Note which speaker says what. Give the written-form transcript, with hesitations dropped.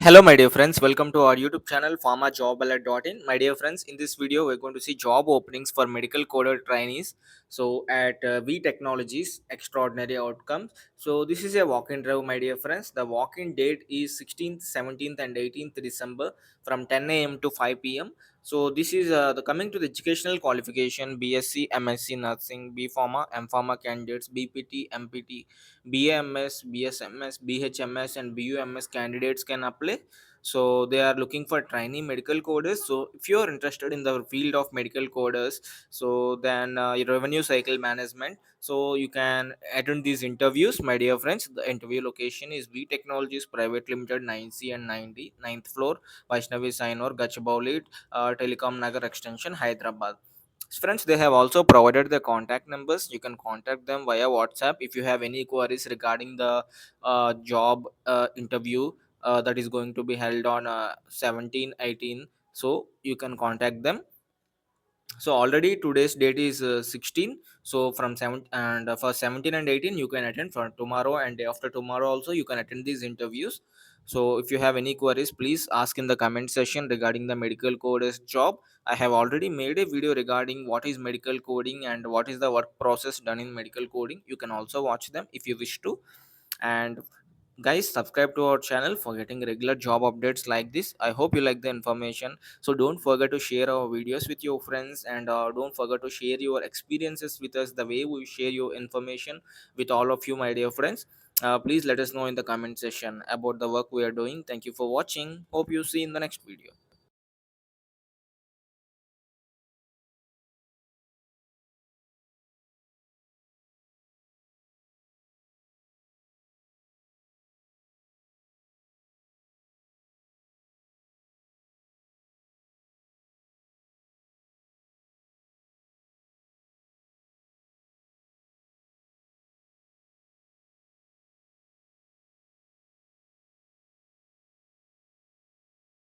Speaker 1: Hello my dear friends, welcome to our YouTube channel pharmaceuticalswalk-in. My dear friends, in this video we're going to see job openings for medical coder trainees. So at VEE Technologies Extraordinary Outcomes. So this is a walk-in drive my dear friends. The walk-in date is 16th, 17th and 18th December from 10 a.m. to 5 p.m. So this is the coming to the educational qualification BSc, MSc Nursing, B.pharma, M.pharma candidates, BPT, MPT, BAMS, BSMS, BHMS, and BUMS candidates can apply. So they are looking for trainee medical coders. So if you are interested in the field of medical coders, so then your revenue cycle management. So you can attend these interviews, my dear friends. The interview location is VEE Technologies Private Limited, 9C and 90, ninth floor, Vaishnavi Sainor, Gachibowli, Telecom Nagar Extension, Hyderabad. Friends, they have also provided the contact numbers. You can contact them via WhatsApp if you have any queries regarding the job interview that is going to be held on 17 18. So you can contact them. So already today's date is 16. So from 7 and for 17 and 18 you can attend. For tomorrow and day after tomorrow also you can attend these interviews. So if you have any queries, please ask in the comment section regarding the medical coders job. I have already made a video regarding what is medical coding and what is the work process done in medical coding. You can also watch them if you wish to. And guys, subscribe to our channel for getting regular job updates like this. I hope you like the information. So don't forget to share our videos with your friends, and don't forget to share your experiences with us the way we share your information with all of you, my dear friends. Please let us know in the comment section about the work we are doing. Thank you for watching. Hope you see in the next video.